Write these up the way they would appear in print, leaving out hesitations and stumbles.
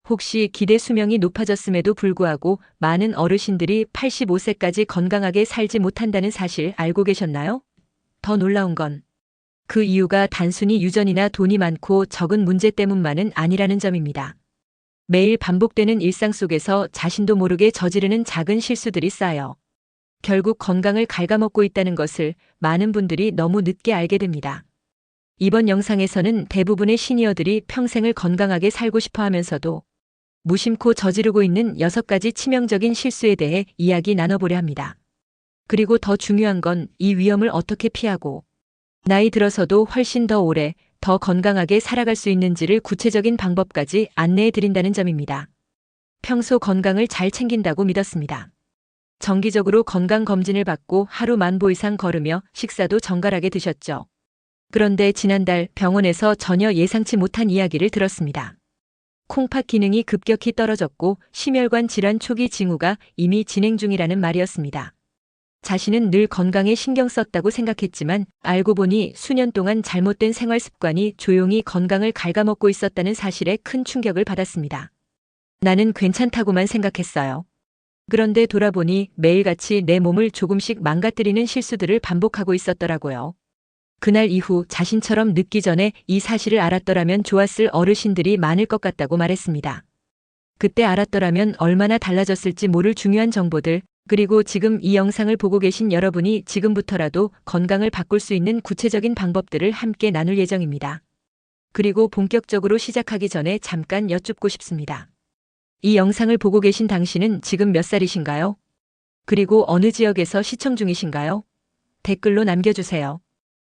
혹시 기대 수명이 높아졌음에도 불구하고 많은 어르신들이 85세까지 건강하게 살지 못한다는 사실 알고 계셨나요? 더 놀라운 건 그 이유가 단순히 유전이나 돈이 많고 적은 문제 때문만은 아니라는 점입니다. 매일 반복되는 일상 속에서 자신도 모르게 저지르는 작은 실수들이 쌓여 결국 건강을 갉아먹고 있다는 것을 많은 분들이 너무 늦게 알게 됩니다. 이번 영상에서는 대부분의 시니어들이 평생을 건강하게 살고 싶어 하면서도 무심코 저지르고 있는 6가지 치명적인 실수에 대해 이야기 나눠보려 합니다. 그리고 더 중요한 건 이 위험을 어떻게 피하고 나이 들어서도 훨씬 더 오래, 더 건강하게 살아갈 수 있는지를 구체적인 방법까지 안내해 드린다는 점입니다. 평소 건강을 잘 챙긴다고 믿었습니다. 정기적으로 건강검진을 받고 하루 10,000보 이상 걸으며 식사도 정갈하게 드셨죠. 그런데 지난달 병원에서 전혀 예상치 못한 이야기를 들었습니다. 콩팥 기능이 급격히 떨어졌고 심혈관 질환 초기 징후가 이미 진행 중이라는 말이었습니다. 자신은 늘 건강에 신경 썼다고 생각했지만 알고 보니 수년 동안 잘못된 생활 습관이 조용히 건강을 갉아먹고 있었다는 사실에 큰 충격을 받았습니다. 나는 괜찮다고만 생각했어요. 그런데 돌아보니 매일같이 내 몸을 조금씩 망가뜨리는 실수들을 반복하고 있었더라고요. 그날 이후 자신처럼 늙기 전에 이 사실을 알았더라면 좋았을 어르신들이 많을 것 같다고 말했습니다. 그때 알았더라면 얼마나 달라졌을지 모를 중요한 정보들, 그리고 지금 이 영상을 보고 계신 여러분이 지금부터라도 건강을 바꿀 수 있는 구체적인 방법들을 함께 나눌 예정입니다. 그리고 본격적으로 시작하기 전에 잠깐 여쭙고 싶습니다. 이 영상을 보고 계신 당신은 지금 몇 살이신가요? 그리고 어느 지역에서 시청 중이신가요? 댓글로 남겨주세요.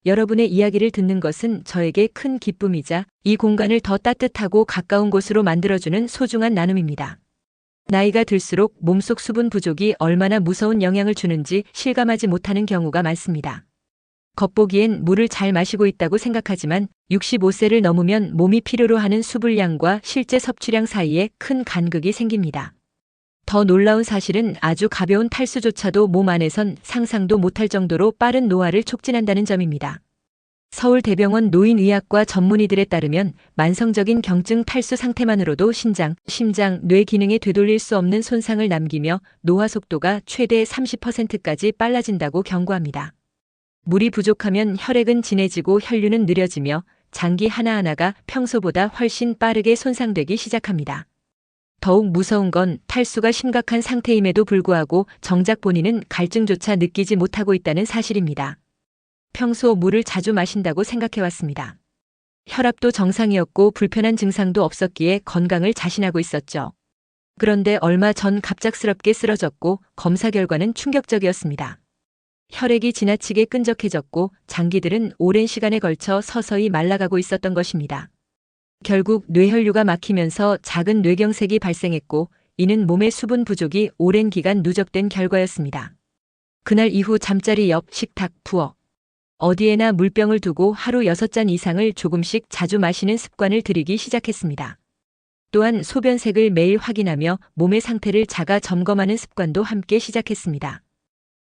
여러분의 이야기를 듣는 것은 저에게 큰 기쁨이자 이 공간을 더 따뜻하고 가까운 곳으로 만들어주는 소중한 나눔입니다. 나이가 들수록 몸속 수분 부족이 얼마나 무서운 영향을 주는지 실감하지 못하는 경우가 많습니다. 겉보기엔 물을 잘 마시고 있다고 생각하지만 65세를 넘으면 몸이 필요로 하는 수분량과 실제 섭취량 사이에 큰 간극이 생깁니다. 더 놀라운 사실은 아주 가벼운 탈수조차도 몸 안에선 상상도 못할 정도로 빠른 노화를 촉진한다는 점입니다. 서울대병원 노인의학과 전문의들에 따르면 만성적인 경증 탈수 상태만으로도 신장, 심장, 뇌 기능에 되돌릴 수 없는 손상을 남기며 노화 속도가 최대 30%까지 빨라진다고 경고합니다. 물이 부족하면 혈액은 진해지고 혈류는 느려지며 장기 하나하나가 평소보다 훨씬 빠르게 손상되기 시작합니다. 더욱 무서운 건 탈수가 심각한 상태임에도 불구하고 정작 본인은 갈증조차 느끼지 못하고 있다는 사실입니다. 평소 물을 자주 마신다고 생각해왔습니다. 혈압도 정상이었고 불편한 증상도 없었기에 건강을 자신하고 있었죠. 그런데 얼마 전 갑작스럽게 쓰러졌고 검사 결과는 충격적이었습니다. 혈액이 지나치게 끈적해졌고 장기들은 오랜 시간에 걸쳐 서서히 말라가고 있었던 것입니다. 결국 뇌혈류가 막히면서 작은 뇌경색이 발생했고 이는 몸의 수분 부족이 오랜 기간 누적된 결과였습니다. 그날 이후 잠자리 옆 식탁, 부엌, 어디에나 물병을 두고 하루 6잔 이상을 조금씩 자주 마시는 습관을 들이기 시작했습니다. 또한 소변색을 매일 확인하며 몸의 상태를 자가 점검하는 습관도 함께 시작했습니다.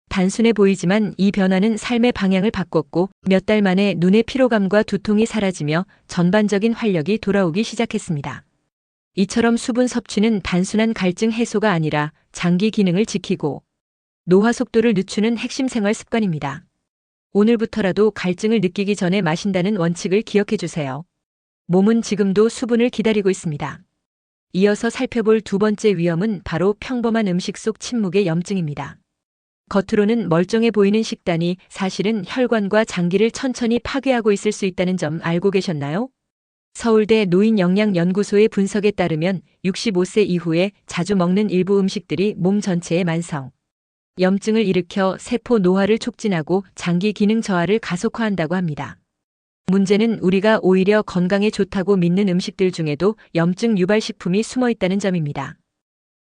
단순해 보이지만 이 변화는 삶의 방향을 바꿨고 몇 달 만에 눈의 피로감과 두통이 사라지며 전반적인 활력이 돌아오기 시작했습니다. 이처럼 수분 섭취는 단순한 갈증 해소가 아니라 장기 기능을 지키고 노화 속도를 늦추는 핵심 생활 습관입니다. 오늘부터라도 갈증을 느끼기 전에 마신다는 원칙을 기억해 주세요. 몸은 지금도 수분을 기다리고 있습니다. 이어서 살펴볼 두 번째 위험은 바로 평범한 음식 속 침묵의 염증입니다. 겉으로는 멀쩡해 보이는 식단이 사실은 혈관과 장기를 천천히 파괴하고 있을 수 있다는 점 알고 계셨나요? 서울대 노인영양연구소의 분석에 따르면 65세 이후에 자주 먹는 일부 음식들이 몸 전체에 만성 염증을 일으켜 세포 노화를 촉진하고 장기 기능 저하를 가속화한다고 합니다. 문제는 우리가 오히려 건강에 좋다고 믿는 음식들 중에도 염증 유발 식품이 숨어 있다는 점입니다.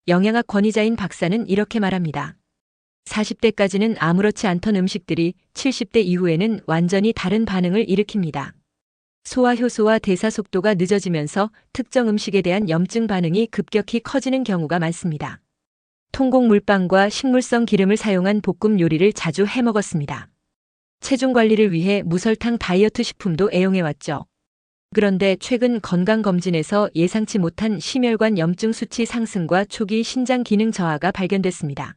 영양학 권위자인 박사는 이렇게 말합니다. 40대까지는 아무렇지 않던 음식들이 70대 이후에는 완전히 다른 반응을 일으킵니다. 소화 효소와 대사 속도가 늦어지면서 특정 음식에 대한 염증 반응이 급격히 커지는 경우가 많습니다. 통곡 물빵과 식물성 기름을 사용한 볶음 요리를 자주 해 먹었습니다. 체중 관리를 위해 무설탕 다이어트 식품도 애용해왔죠. 그런데 최근 건강검진에서 예상치 못한 심혈관 염증 수치 상승과 초기 신장 기능 저하가 발견됐습니다.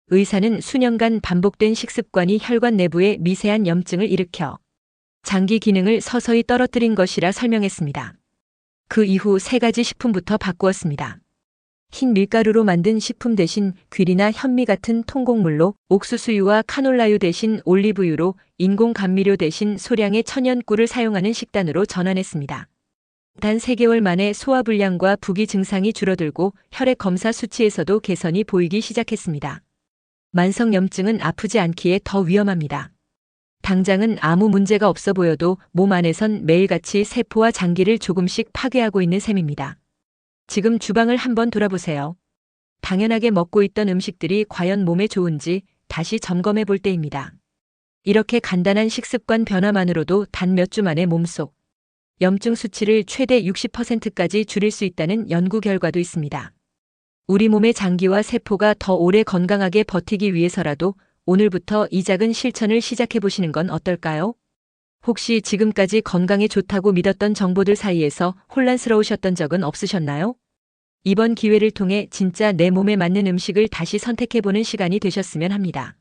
의사는 수년간 반복된 식습관이 혈관 내부에 미세한 염증을 일으켜 장기 기능을 서서히 떨어뜨린 것이라 설명했습니다. 그 이후 3가지 식품부터 바꾸었습니다. 흰 밀가루로 만든 식품 대신 귀리나 현미 같은 통곡물로, 옥수수유와 카놀라유 대신 올리브유로, 인공 감미료 대신 소량의 천연꿀을 사용하는 식단으로 전환했습니다. 단 3개월 만에 소화불량과 부기 증상이 줄어들고 혈액 검사 수치에서도 개선이 보이기 시작했습니다. 만성염증은 아프지 않기에 더 위험합니다. 당장은 아무 문제가 없어 보여도 몸 안에선 매일같이 세포와 장기를 조금씩 파괴하고 있는 셈입니다. 지금 주방을 한번 돌아보세요. 당연하게 먹고 있던 음식들이 과연 몸에 좋은지 다시 점검해 볼 때입니다. 이렇게 간단한 식습관 변화만으로도 단 몇 주 만에 몸속 염증 수치를 최대 60%까지 줄일 수 있다는 연구 결과도 있습니다. 우리 몸의 장기와 세포가 더 오래 건강하게 버티기 위해서라도 오늘부터 이 작은 실천을 시작해 보시는 건 어떨까요? 혹시 지금까지 건강에 좋다고 믿었던 정보들 사이에서 혼란스러우셨던 적은 없으셨나요? 이번 기회를 통해 진짜 내 몸에 맞는 음식을 다시 선택해보는 시간이 되셨으면 합니다.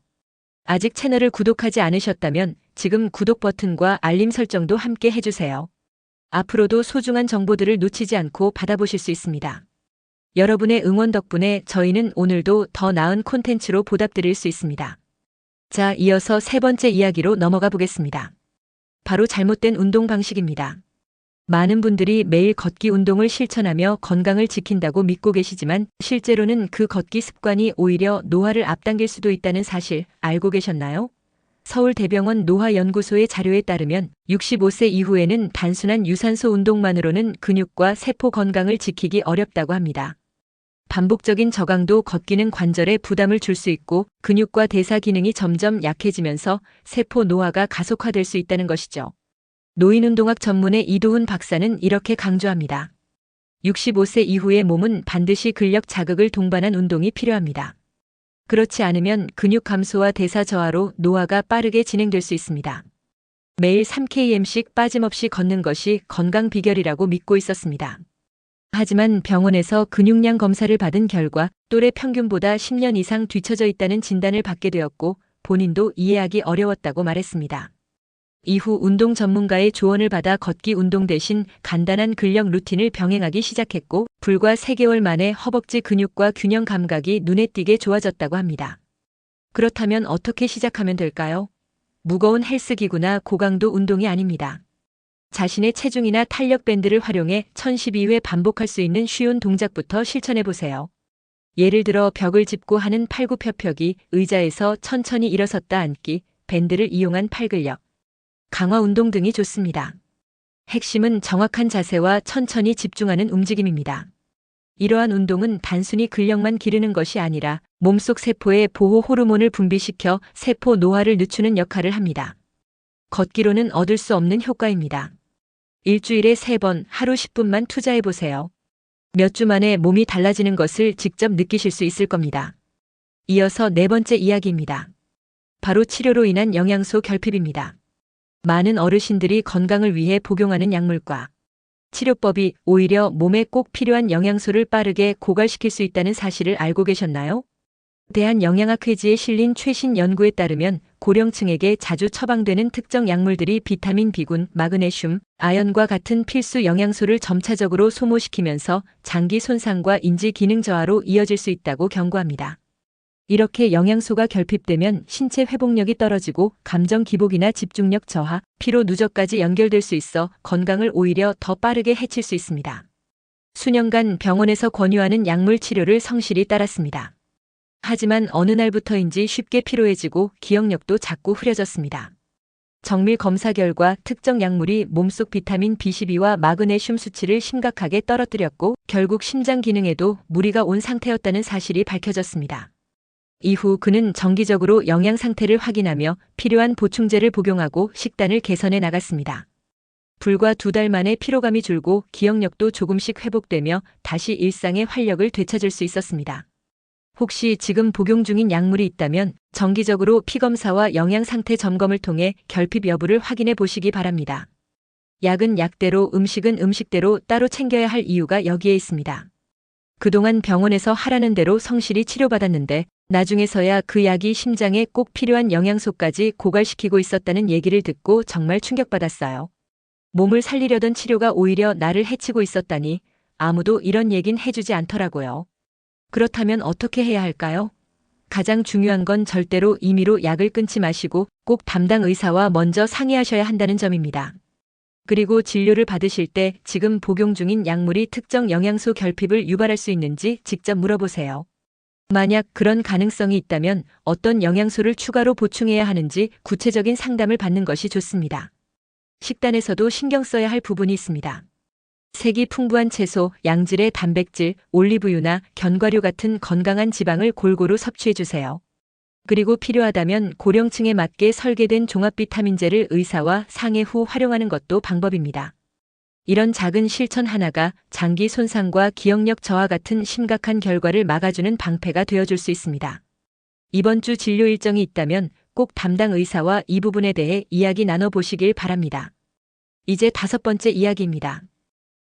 아직 채널을 구독하지 않으셨다면 지금 구독 버튼과 알림 설정도 함께 해주세요. 앞으로도 소중한 정보들을 놓치지 않고 받아보실 수 있습니다. 여러분의 응원 덕분에 저희는 오늘도 더 나은 콘텐츠로 보답드릴 수 있습니다. 자, 이어서 3번째 이야기로 넘어가 보겠습니다. 바로 잘못된 운동 방식입니다. 많은 분들이 매일 걷기 운동을 실천하며 건강을 지킨다고 믿고 계시지만 실제로는 그 걷기 습관이 오히려 노화를 앞당길 수도 있다는 사실 알고 계셨나요? 서울대병원 노화연구소의 자료에 따르면 65세 이후에는 단순한 유산소 운동만으로는 근육과 세포 건강을 지키기 어렵다고 합니다. 반복적인 저강도 걷기는 관절에 부담을 줄 수 있고 근육과 대사 기능이 점점 약해지면서 세포 노화가 가속화될 수 있다는 것이죠. 노인운동학 전문의 이도훈 박사는 이렇게 강조합니다. 65세 이후의 몸은 반드시 근력 자극을 동반한 운동이 필요합니다. 그렇지 않으면 근육 감소와 대사 저하로 노화가 빠르게 진행될 수 있습니다. 매일 3km씩 빠짐없이 걷는 것이 건강 비결이라고 믿고 있었습니다. 하지만 병원에서 근육량 검사를 받은 결과 또래 평균보다 10년 이상 뒤처져 있다는 진단을 받게 되었고 본인도 이해하기 어려웠다고 말했습니다. 이후 운동 전문가의 조언을 받아 걷기 운동 대신 간단한 근력 루틴을 병행하기 시작했고 불과 3개월 만에 허벅지 근육과 균형 감각이 눈에 띄게 좋아졌다고 합니다. 그렇다면 어떻게 시작하면 될까요? 무거운 헬스기구나 고강도 운동이 아닙니다. 자신의 체중이나 탄력 밴드를 활용해 1012회 반복할 수 있는 쉬운 동작부터 실천해 보세요. 예를 들어 벽을 짚고 하는 팔굽혀펴기, 의자에서 천천히 일어섰다 앉기, 밴드를 이용한 팔근력 강화 운동 등이 좋습니다. 핵심은 정확한 자세와 천천히 집중하는 움직임입니다. 이러한 운동은 단순히 근력만 기르는 것이 아니라 몸속 세포에 보호 호르몬을 분비시켜 세포 노화를 늦추는 역할을 합니다. 걷기로는 얻을 수 없는 효과입니다. 일주일에 3번 하루 10분만 투자해 보세요. 몇 주 만에 몸이 달라지는 것을 직접 느끼실 수 있을 겁니다. 이어서 4번째 이야기입니다. 바로 치료로 인한 영양소 결핍입니다. 많은 어르신들이 건강을 위해 복용하는 약물과 치료법이 오히려 몸에 꼭 필요한 영양소를 빠르게 고갈시킬 수 있다는 사실을 알고 계셨나요? 대한영양학회지에 실린 최신 연구에 따르면 고령층에게 자주 처방되는 특정 약물들이 비타민 B군, 마그네슘, 아연과 같은 필수 영양소를 점차적으로 소모시키면서 장기 손상과 인지 기능 저하로 이어질 수 있다고 경고합니다. 이렇게 영양소가 결핍되면 신체 회복력이 떨어지고 감정 기복이나 집중력 저하, 피로 누적까지 연결될 수 있어 건강을 오히려 더 빠르게 해칠 수 있습니다. 수년간 병원에서 권유하는 약물 치료를 성실히 따랐습니다. 하지만 어느 날부터인지 쉽게 피로해지고 기억력도 자꾸 흐려졌습니다. 정밀 검사 결과 특정 약물이 몸속 비타민 B12와 마그네슘 수치를 심각하게 떨어뜨렸고 결국 심장 기능에도 무리가 온 상태였다는 사실이 밝혀졌습니다. 이후 그는 정기적으로 영양 상태를 확인하며 필요한 보충제를 복용하고 식단을 개선해 나갔습니다. 불과 2달 만에 피로감이 줄고 기억력도 조금씩 회복되며 다시 일상의 활력을 되찾을 수 있었습니다. 혹시 지금 복용 중인 약물이 있다면 정기적으로 피검사와 영양 상태 점검을 통해 결핍 여부를 확인해 보시기 바랍니다. 약은 약대로, 음식은 음식대로 따로 챙겨야 할 이유가 여기에 있습니다. 그동안 병원에서 하라는 대로 성실히 치료받았는데 나중에서야 그 약이 심장에 꼭 필요한 영양소까지 고갈시키고 있었다는 얘기를 듣고 정말 충격받았어요. 몸을 살리려던 치료가 오히려 나를 해치고 있었다니 아무도 이런 얘긴 해주지 않더라고요. 그렇다면 어떻게 해야 할까요? 가장 중요한 건 절대로 임의로 약을 끊지 마시고 꼭 담당 의사와 먼저 상의하셔야 한다는 점입니다. 그리고 진료를 받으실 때 지금 복용 중인 약물이 특정 영양소 결핍을 유발할 수 있는지 직접 물어보세요. 만약 그런 가능성이 있다면 어떤 영양소를 추가로 보충해야 하는지 구체적인 상담을 받는 것이 좋습니다. 식단에서도 신경 써야 할 부분이 있습니다. 색이 풍부한 채소, 양질의 단백질, 올리브유나 견과류 같은 건강한 지방을 골고루 섭취해 주세요. 그리고 필요하다면 고령층에 맞게 설계된 종합 비타민제를 의사와 상의 후 활용하는 것도 방법입니다. 이런 작은 실천 하나가 장기 손상과 기억력 저하 같은 심각한 결과를 막아주는 방패가 되어줄 수 있습니다. 이번 주 진료 일정이 있다면 꼭 담당 의사와 이 부분에 대해 이야기 나눠보시길 바랍니다. 이제 5번째 이야기입니다.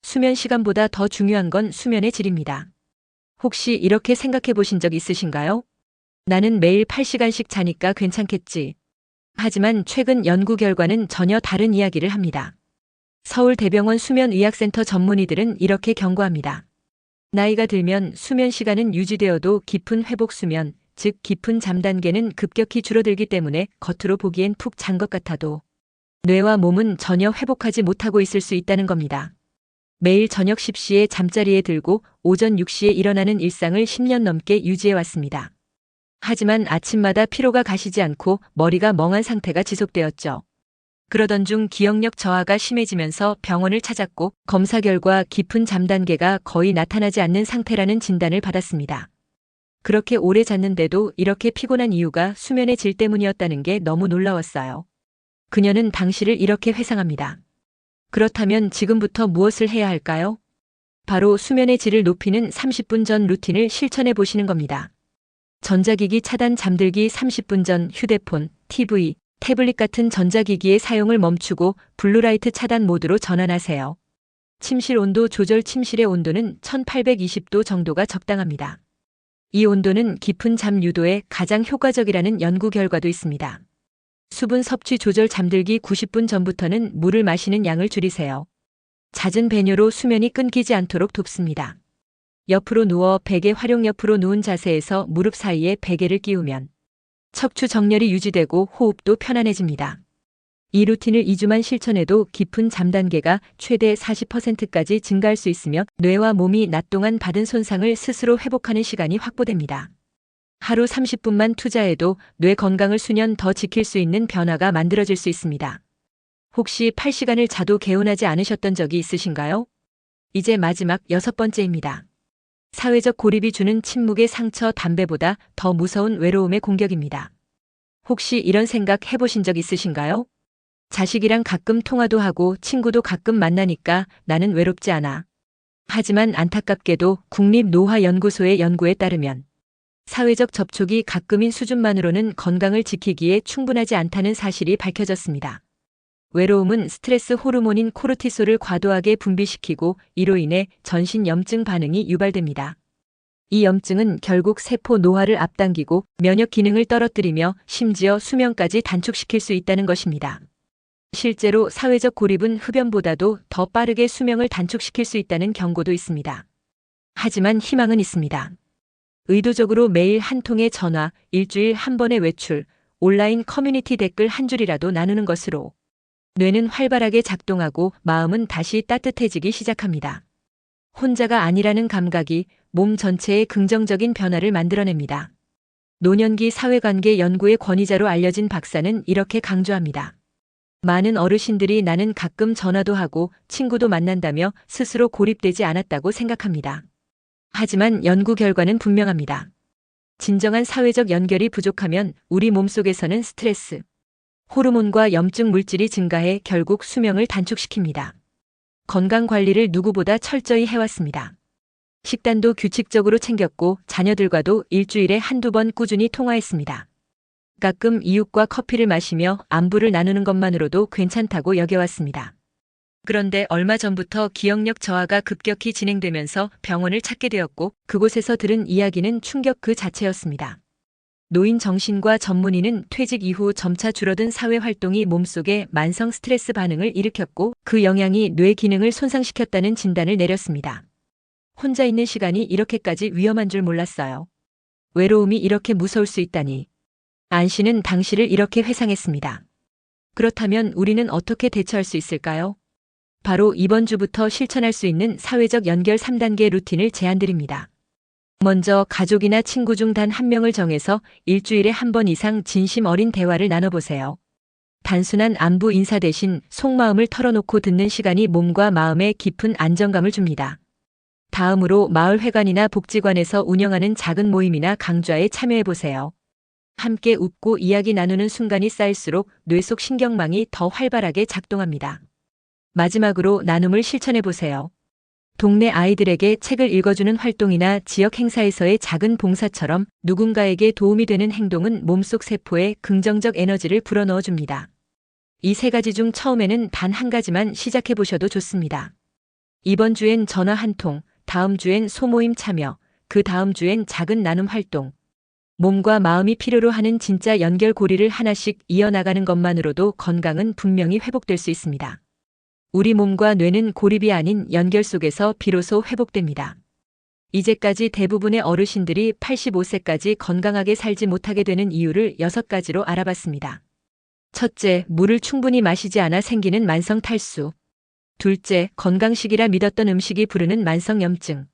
수면 시간보다 더 중요한 건 수면의 질입니다. 혹시 이렇게 생각해 보신 적 있으신가요? 나는 매일 8시간씩 자니까 괜찮겠지. 하지만 최근 연구 결과는 전혀 다른 이야기를 합니다. 서울대병원 수면의학센터 전문의들은 이렇게 경고합니다. 나이가 들면 수면 시간은 유지되어도 깊은 회복 수면, 즉 깊은 잠 단계는 급격히 줄어들기 때문에 겉으로 보기엔 푹 잔 것 같아도 뇌와 몸은 전혀 회복하지 못하고 있을 수 있다는 겁니다. 매일 저녁 10시에 잠자리에 들고 오전 6시에 일어나는 일상을 10년 넘게 유지해 왔습니다. 하지만 아침마다 피로가 가시지 않고 머리가 멍한 상태가 지속되었죠. 그러던 중 기억력 저하가 심해지면서 병원을 찾았고 검사 결과 깊은 잠 단계가 거의 나타나지 않는 상태라는 진단을 받았습니다. 그렇게 오래 잤는데도 이렇게 피곤한 이유가 수면의 질 때문이었다는 게 너무 놀라웠어요. 그녀는 당시를 이렇게 회상합니다. 그렇다면 지금부터 무엇을 해야 할까요? 바로 수면의 질을 높이는 30분 전 루틴을 실천해 보시는 겁니다. 전자기기 차단, 잠들기 30분 전 휴대폰, TV, 태블릿 같은 전자기기의 사용을 멈추고 블루라이트 차단 모드로 전환하세요. 침실 온도 조절, 침실의 온도는 1820도 정도가 적당합니다. 이 온도는 깊은 잠 유도에 가장 효과적이라는 연구 결과도 있습니다. 수분 섭취 조절, 잠들기 90분 전부터는 물을 마시는 양을 줄이세요. 잦은 배뇨로 수면이 끊기지 않도록 돕습니다. 옆으로 누워 베개 활용, 옆으로 누운 자세에서 무릎 사이에 베개를 끼우면 척추 정렬이 유지되고 호흡도 편안해집니다. 이 루틴을 2주만 실천해도 깊은 잠 단계가 최대 40%까지 증가할 수 있으며 뇌와 몸이 낮 동안 받은 손상을 스스로 회복하는 시간이 확보됩니다. 하루 30분만 투자해도 뇌 건강을 수년 더 지킬 수 있는 변화가 만들어질 수 있습니다. 혹시 8시간을 자도 개운하지 않으셨던 적이 있으신가요? 이제 마지막 6번째입니다. 사회적 고립이 주는 침묵의 상처, 담배보다 더 무서운 외로움의 공격입니다. 혹시 이런 생각 해보신 적 있으신가요? 자식이랑 가끔 통화도 하고 친구도 가끔 만나니까 나는 외롭지 않아. 하지만 안타깝게도 국립노화연구소의 연구에 따르면 사회적 접촉이 가끔인 수준만으로는 건강을 지키기에 충분하지 않다는 사실이 밝혀졌습니다. 외로움은 스트레스 호르몬인 코르티솔을 과도하게 분비시키고 이로 인해 전신 염증 반응이 유발됩니다. 이 염증은 결국 세포 노화를 앞당기고 면역 기능을 떨어뜨리며 심지어 수명까지 단축시킬 수 있다는 것입니다. 실제로 사회적 고립은 흡연보다도 더 빠르게 수명을 단축시킬 수 있다는 경고도 있습니다. 하지만 희망은 있습니다. 의도적으로 매일 한 통의 전화, 일주일 한 번의 외출, 온라인 커뮤니티 댓글 한 줄이라도 나누는 것으로 뇌는 활발하게 작동하고 마음은 다시 따뜻해지기 시작합니다. 혼자가 아니라는 감각이 몸 전체에 긍정적인 변화를 만들어냅니다. 노년기 사회관계 연구의 권위자로 알려진 박사는 이렇게 강조합니다. 많은 어르신들이 나는 가끔 전화도 하고 친구도 만난다며 스스로 고립되지 않았다고 생각합니다. 하지만 연구 결과는 분명합니다. 진정한 사회적 연결이 부족하면 우리 몸속에서는 스트레스, 호르몬과 염증 물질이 증가해 결국 수명을 단축시킵니다. 건강 관리를 누구보다 철저히 해왔습니다. 식단도 규칙적으로 챙겼고 자녀들과도 일주일에 한두 번 꾸준히 통화했습니다. 가끔 이웃과 커피를 마시며 안부를 나누는 것만으로도 괜찮다고 여겨왔습니다. 그런데 얼마 전부터 기억력 저하가 급격히 진행되면서 병원을 찾게 되었고 그곳에서 들은 이야기는 충격 그 자체였습니다. 노인 정신과 전문의는 퇴직 이후 점차 줄어든 사회 활동이 몸속에 만성 스트레스 반응을 일으켰고 그 영향이 뇌 기능을 손상시켰다는 진단을 내렸습니다. 혼자 있는 시간이 이렇게까지 위험한 줄 몰랐어요. 외로움이 이렇게 무서울 수 있다니. 안 씨는 당시를 이렇게 회상했습니다. 그렇다면 우리는 어떻게 대처할 수 있을까요? 바로 이번 주부터 실천할 수 있는 사회적 연결 3단계 루틴을 제안드립니다. 먼저 가족이나 친구 중 단 한 명을 정해서 일주일에 한 번 이상 진심 어린 대화를 나눠보세요. 단순한 안부 인사 대신 속마음을 털어놓고 듣는 시간이 몸과 마음에 깊은 안정감을 줍니다. 다음으로 마을회관이나 복지관에서 운영하는 작은 모임이나 강좌에 참여해보세요. 함께 웃고 이야기 나누는 순간이 쌓일수록 뇌 속 신경망이 더 활발하게 작동합니다. 마지막으로 나눔을 실천해보세요. 동네 아이들에게 책을 읽어주는 활동이나 지역 행사에서의 작은 봉사처럼 누군가에게 도움이 되는 행동은 몸속 세포에 긍정적 에너지를 불어넣어줍니다. 이 세 가지 중 처음에는 단 한 가지만 시작해보셔도 좋습니다. 이번 주엔 전화 한 통, 다음 주엔 소모임 참여, 그 다음 주엔 작은 나눔 활동. 몸과 마음이 필요로 하는 진짜 연결고리를 하나씩 이어나가는 것만으로도 건강은 분명히 회복될 수 있습니다. 우리 몸과 뇌는 고립이 아닌 연결 속에서 비로소 회복됩니다. 이제까지 대부분의 어르신들이 85세까지 건강하게 살지 못하게 되는 이유를 6가지로 알아봤습니다. 첫째, 물을 충분히 마시지 않아 생기는 만성 탈수. 둘째, 건강식이라 믿었던 음식이 부르는 만성염증.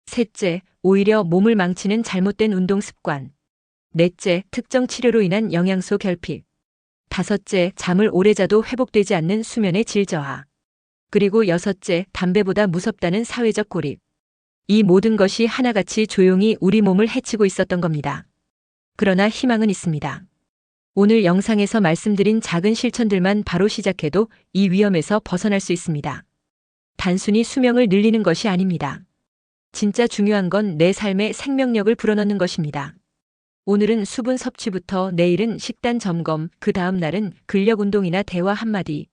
셋째, 오히려 몸을 망치는 잘못된 운동 습관. 넷째, 특정 치료로 인한 영양소 결핍. 다섯째, 잠을 오래 자도 회복되지 않는 수면의 질 저하. 그리고 여섯째, 담배보다 무섭다는 사회적 고립. 이 모든 것이 하나같이 조용히 우리 몸을 해치고 있었던 겁니다. 그러나 희망은 있습니다. 오늘 영상에서 말씀드린 작은 실천들만 바로 시작해도 이 위험에서 벗어날 수 있습니다. 단순히 수명을 늘리는 것이 아닙니다. 진짜 중요한 건 내 삶에 생명력을 불어넣는 것입니다. 오늘은 수분 섭취부터 내일은 식단 점검, 그 다음 날은 근력 운동이나 대화 한마디.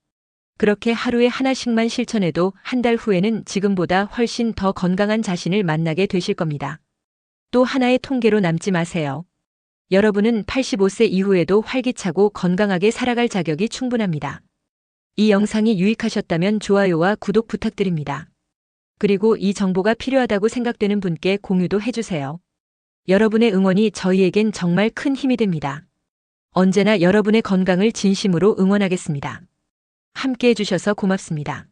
그렇게 하루에 하나씩만 실천해도 한 달 후에는 지금보다 훨씬 더 건강한 자신을 만나게 되실 겁니다. 또 하나의 통계로 남지 마세요. 여러분은 85세 이후에도 활기차고 건강하게 살아갈 자격이 충분합니다. 이 영상이 유익하셨다면 좋아요와 구독 부탁드립니다. 그리고 이 정보가 필요하다고 생각되는 분께 공유도 해주세요. 여러분의 응원이 저희에겐 정말 큰 힘이 됩니다. 언제나 여러분의 건강을 진심으로 응원하겠습니다. 함께 해주셔서 고맙습니다.